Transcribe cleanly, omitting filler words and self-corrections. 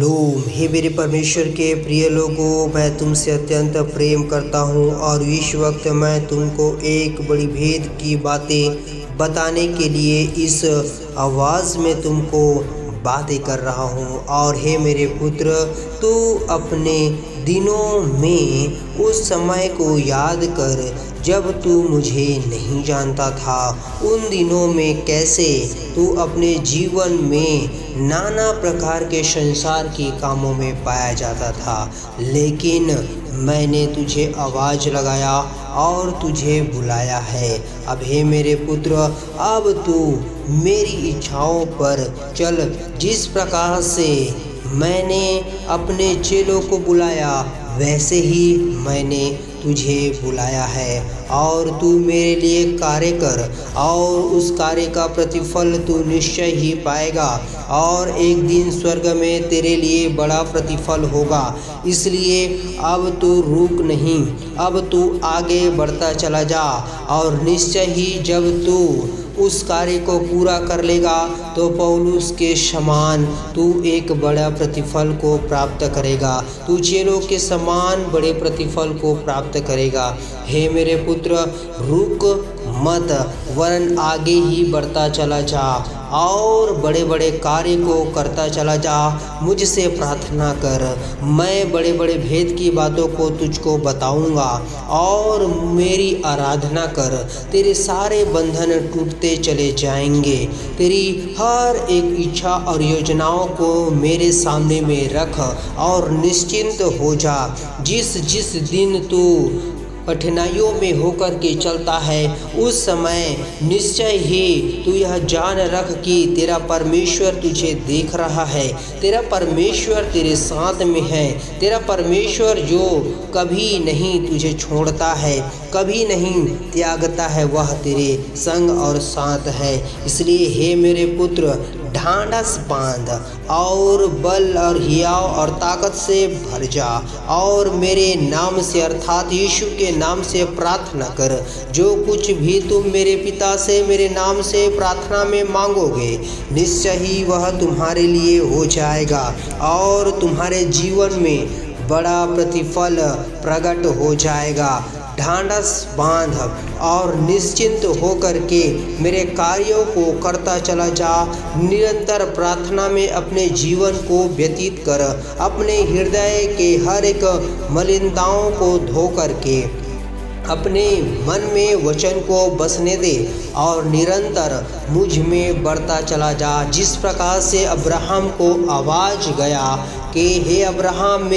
Shalom. हे मेरे परमेश्वर के प्रिय लोगों, मैं तुमसे अत्यंत प्रेम करता हूँ और इस वक्त मैं तुमको एक बड़ी भेद की बातें बताने के लिए इस आवाज़ में तुमको बातें कर रहा हूँ। और हे मेरे पुत्र, तू अपने दिनों में उस समय को याद कर जब तू मुझे नहीं जानता था। उन दिनों में कैसे तू अपने जीवन में नाना प्रकार के संसार के कामों में पाया जाता था, लेकिन मैंने तुझे आवाज़ लगाया और तुझे बुलाया है। अब हे मेरे पुत्र, अब तू मेरी इच्छाओं पर चल। जिस प्रकार से मैंने अपने चेलों को बुलाया, वैसे ही मैंने तुझे बुलाया है। और तू मेरे लिए कार्य कर और उस कार्य का प्रतिफल तू निश्चय ही पाएगा। और एक दिन स्वर्ग में तेरे लिए बड़ा प्रतिफल होगा। इसलिए अब तू रुक नहीं, अब तू आगे बढ़ता चला जा। और निश्चय ही जब तू उस कार्य को पूरा कर लेगा तो पौलुस के समान तू एक बड़ा प्रतिफल को प्राप्त करेगा। तू चेलों के समान बड़े प्रतिफल को प्राप्त करेगा। हे मेरे पुत्र, रुक मत, वरन आगे ही बढ़ता चला जा और बड़े बड़े कार्य को करता चला जा। मुझसे प्रार्थना कर, मैं बड़े बड़े भेद की बातों को तुझको बताऊंगा। और मेरी आराधना कर, तेरे सारे बंधन टूटते चले जाएंगे। तेरी हर एक इच्छा और योजनाओं को मेरे सामने में रख और निश्चिंत हो जा। जिस जिस दिन तू कठिनाइयों में होकर के चलता है, उस समय निश्चय ही तू यह जान रख कि तेरा परमेश्वर तुझे देख रहा है। तेरा परमेश्वर तेरे साथ में है। तेरा परमेश्वर जो कभी नहीं तुझे छोड़ता है, कभी नहीं त्यागता है, वह तेरे संग और साथ है। इसलिए हे मेरे पुत्र, ढांढस बांध और बल और हियाव और ताकत से भर जा। और मेरे नाम से अर्थात यीशु के नाम से प्रार्थना कर। जो कुछ भी तुम मेरे पिता से मेरे नाम से प्रार्थना में मांगोगे, निश्चय ही वह तुम्हारे लिए हो जाएगा और तुम्हारे जीवन में बड़ा प्रतिफल प्रकट हो जाएगा। ढांढस बांध और निश्चिंत होकर के मेरे कार्यों को करता चला जा। निरंतर प्रार्थना में अपने जीवन को व्यतीत कर। अपने हृदय के हर एक मलिनताओं को धो करके अपने मन में वचन को बसने दे और निरंतर मुझ में बढ़ता चला जा। जिस प्रकार से अब्राहम को आवाज़ गया कि हे अब्राहम,